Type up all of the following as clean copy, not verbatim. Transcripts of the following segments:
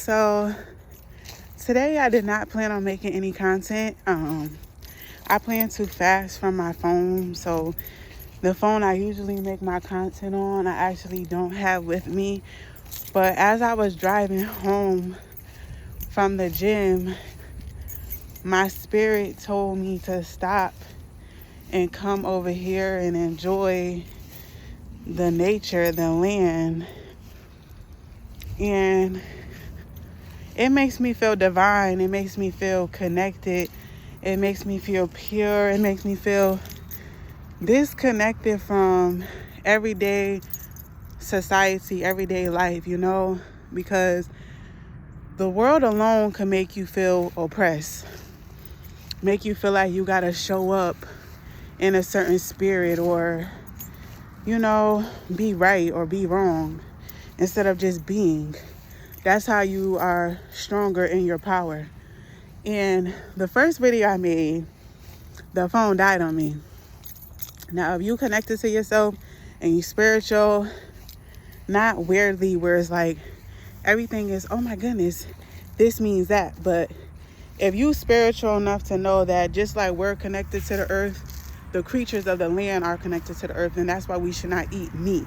So today I did not plan on making any content. I plan to fast from my phone. So the phone I usually make my content on, I actually don't have with me. But as I was driving home from the gym, my spirit told me to stop and come over here and enjoy the nature, the land. And it makes me feel divine. It makes me feel connected. It makes me feel pure. It makes me feel disconnected from everyday society, everyday life, because the world alone can make you feel oppressed, make you feel like you gotta show up in a certain spirit or, be right or be wrong instead of just being. That's how you are stronger in your power. And the first video I made, the phone died on me. Now, if you connected to yourself and you spiritual, not weirdly where it's like everything is, oh my goodness, this means that. But if you spiritual enough to know that just like we're connected to the earth, the creatures of the land are connected to the earth, and that's why we should not eat meat.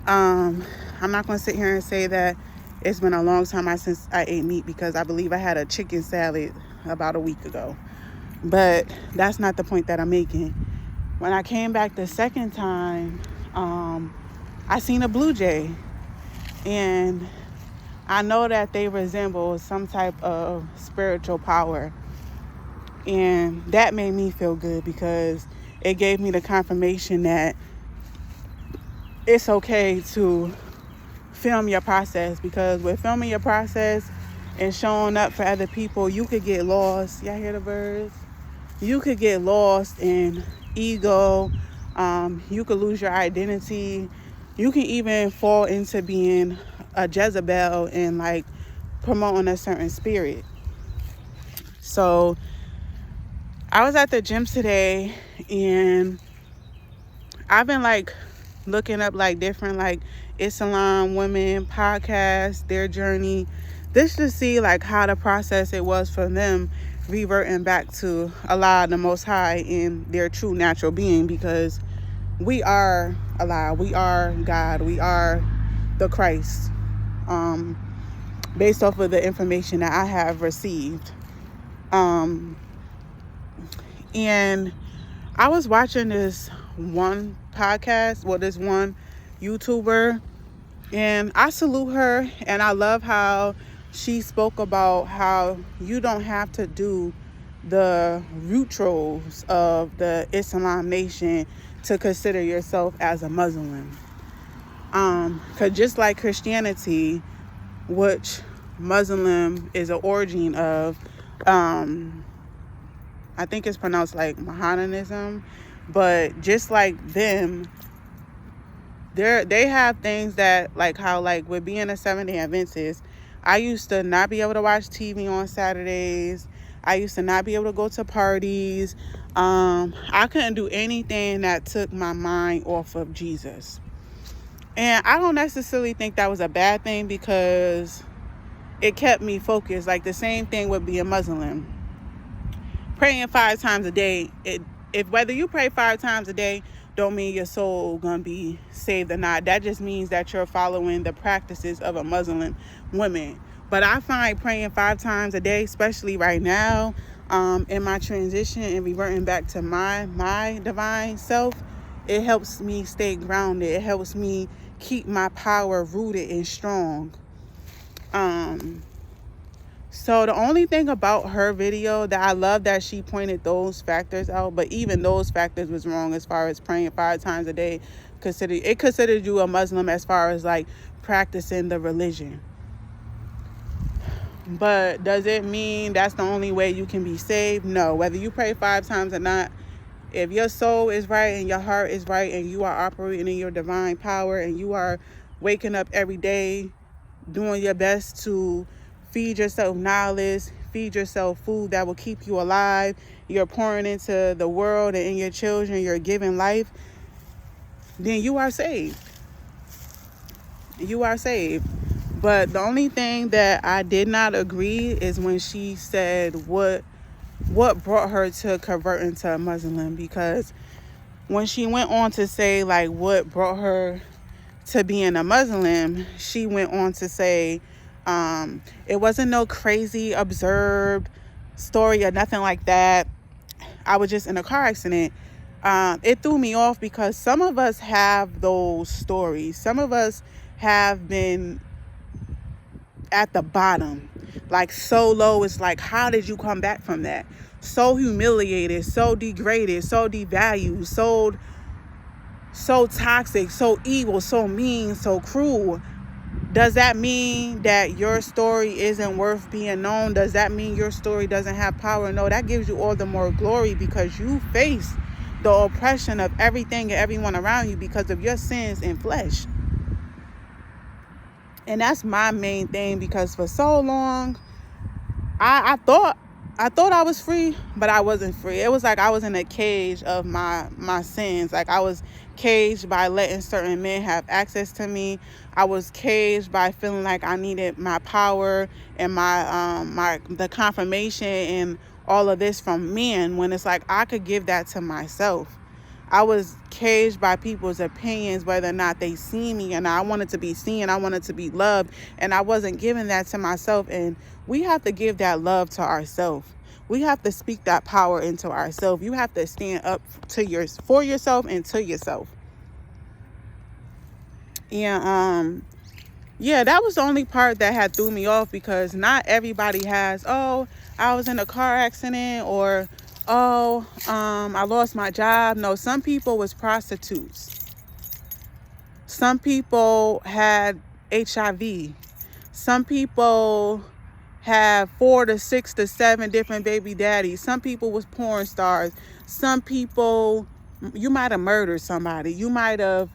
I'm not going to sit here and say that it's been a long time since I ate meat, because I believe I had a chicken salad about a week ago. But that's not the point that I'm making. When I came back the second time, I seen a blue jay. And I know that they resemble some type of spiritual power. And that made me feel good, because it gave me the confirmation that it's okay to film your process, because with filming your process and showing up for other people, you could get lost. Y'all hear the birds? You could get lost in ego. You could lose your identity. You can even fall into being a Jezebel and like promoting a certain spirit. So I was at the gym today, and I've been like looking up like different like Islam women podcasts, their journey, this to see like how the process it was for them reverting back to Allah, the Most High, in their true natural being, because we are Allah, we are God, we are the Christ, based off of the information that I have received. And I was watching this one podcast, this one YouTuber, and I salute her, and I love how she spoke about how you don't have to do the rituals of the Islam nation to consider yourself as a Muslim. Because just like Christianity, which Muslim is an origin of, I think it's pronounced like Mohammedanism, but just like them, they have things that like how like with being a 7-day Adventist, I used to not be able to watch TV on Saturdays. I used to not be able to go to parties. I couldn't do anything that took my mind off of Jesus. And I don't necessarily think that was a bad thing, because it kept me focused. Like the same thing with being Muslim. Praying 5 times a day, if whether you pray 5 times a day don't mean your soul gonna be saved or not. That just means that you're following the practices of a Muslim woman. But I find praying 5 times a day, especially right now, in my transition and reverting back to my divine self, it helps me stay grounded. It helps me keep my power rooted and strong. So the only thing about her video that I love that she pointed those factors out, but even those factors was wrong as far as praying 5 times a day. It considered you a Muslim as far as like practicing the religion. But does it mean that's the only way you can be saved? No. Whether you pray 5 times or not, if your soul is right and your heart is right and you are operating in your divine power and you are waking up every day doing your best to feed yourself knowledge, feed yourself food that will keep you alive, you're pouring into the world and in your children, you're giving life, then you are saved. You are saved. But the only thing that I did not agree is when she said what brought her to converting to a Muslim, because when she went on to say like what brought her to being a Muslim, she went on to say it wasn't no crazy observed story or nothing like that. I was just in a car accident. It threw me off because some of us have those stories. Some of us have been at the bottom, like so low. It's like, how did you come back from that? So humiliated, so degraded, so devalued, so toxic, so evil, so mean, so cruel. Does that mean that your story isn't worth being known? Does that mean your story doesn't have power? No, that gives you all the more glory because you face the oppression of everything and everyone around you because of your sins in flesh. And that's my main thing, because for so long, I thought I was free, but I wasn't free. It was like I was in a cage of my sins. Like I was caged by letting certain men have access to me. I was caged by feeling like I needed my power and the confirmation and all of this from men, when it's like I could give that to myself. I was caged by people's opinions, whether or not they see me, and I wanted to be seen, I wanted to be loved, and I wasn't giving that to myself. And we have to give that love to ourselves. We have to speak that power into ourselves. You have to stand up for yourself and to yourself. And yeah, that was the only part that had threw me off, because not everybody has, oh, I was in a car accident, or I lost my job. No, some people was prostitutes. Some people had HIV. Some people have 4 to 6 to 7 different baby daddies. Some people was porn stars. Some people, you might have murdered somebody. You might have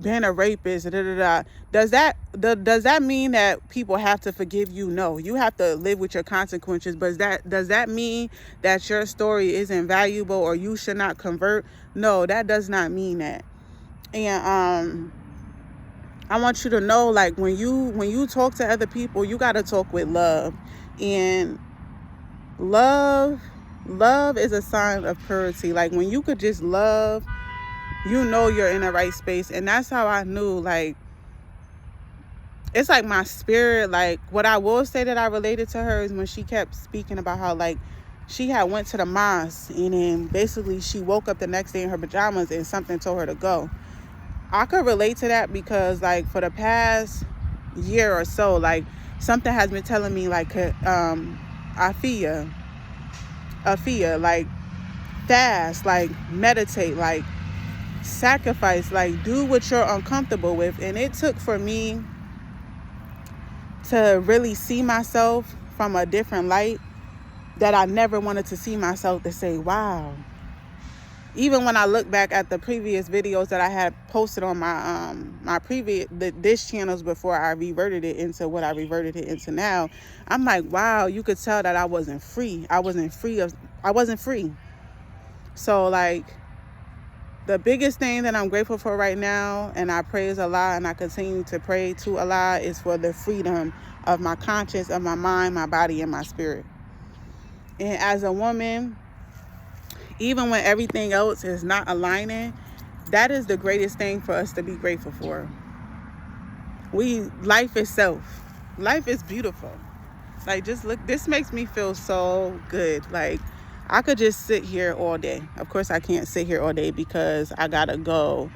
been a rapist. Does that mean that people have to forgive you? No, you have to live with your consequences. But does that mean that your story isn't valuable or you should not convert? No, that does not mean that. And I want you to know, like, when you talk to other people, you got to talk with love. And love is a sign of purity. Like, when you could just love, you know you're in the right space. And that's how I knew, like, it's like my spirit. Like, what I will say that I related to her is when she kept speaking about how, like, she had went to the mosque and then basically she woke up the next day in her pajamas and something told her to go. I could relate to that because, like, for the past year or so, like, something has been telling me, like, Afia, like, fast, like, meditate, like, sacrifice, like, do what you're uncomfortable with. And it took for me to really see myself from a different light that I never wanted to see myself, to say, wow. Even when I look back at the previous videos that I had posted on my previous this channels before I reverted it into what I reverted it into now, I'm like, wow, you could tell that I wasn't free. I wasn't free. So, like, the biggest thing that I'm grateful for right now, and I praise Allah and I continue to pray to Allah, is for the freedom of my conscience, of my mind, my body, and my spirit. And as a woman, even when everything else is not aligning, that is the greatest thing for us to be grateful for. Life itself. Life is beautiful. Like, just look, this makes me feel so good. Like, I could just sit here all day. Of course, I can't sit here all day because I gotta go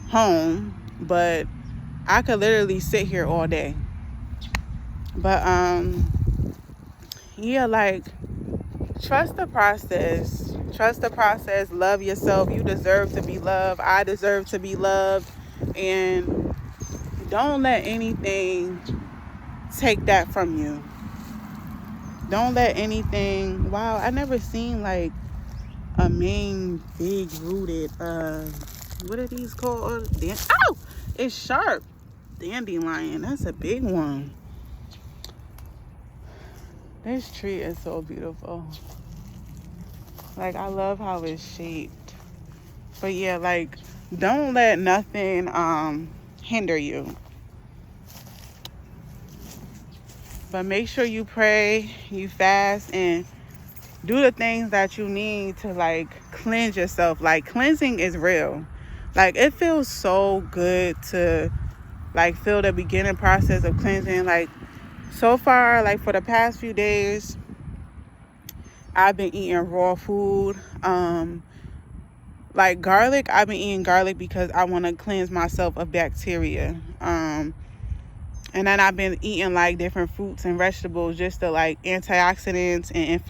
home, but I could literally sit here all day. But, yeah, like, trust the process. Trust the process. Love yourself. You deserve to be loved. I deserve to be loved. And don't let anything take that from you. Don't let anything... Wow, I never seen, like, a main, big, rooted... what are these called? Oh! It's sharp. Dandelion. That's a big one. This tree is so beautiful. Like, I love how it's shaped. But yeah, like, don't let nothing hinder you. But make sure you pray, you fast, and do the things that you need to like cleanse yourself. Like, cleansing is real. Like, it feels so good to like feel the beginning process of cleansing. Like, so far, like for the past few days, I've been eating raw food. Like garlic, I've been eating garlic because I want to cleanse myself of bacteria. And then I've been eating like different fruits and vegetables just to like antioxidants and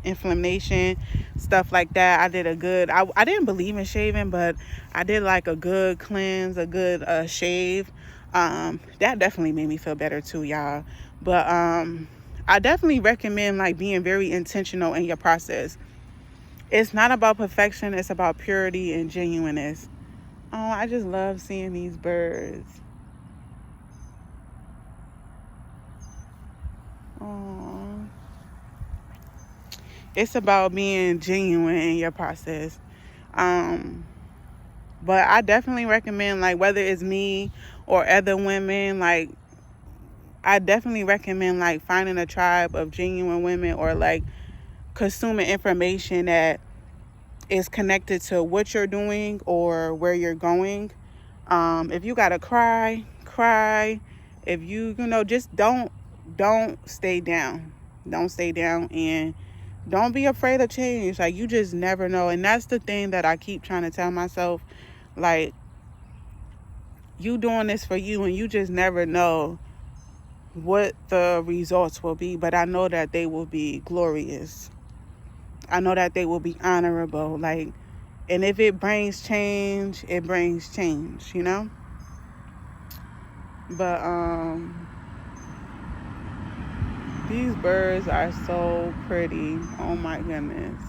inflammation, stuff like that. I didn't believe in shaving, but I did like a good cleanse, a good shave. That definitely made me feel better too, y'all. But I definitely recommend like being very intentional in your process. It's not about perfection, it's about purity and genuineness. Oh, I just love seeing these birds. Oh, it's about being genuine in your process. But I definitely recommend, like, whether it's me or other women, like, I definitely recommend like finding a tribe of genuine women, or like consuming information that is connected to what you're doing or where you're going. If you gotta cry, cry. If just don't stay down. Don't stay down, and don't be afraid of change. Like, you just never know. And that's the thing that I keep trying to tell myself. Like, you doing this for you, and you just never know what the results will be. But I know that they will be glorious. I know that they will be honorable. Like, and if it brings change, it brings change, But these birds are so pretty. Oh my goodness.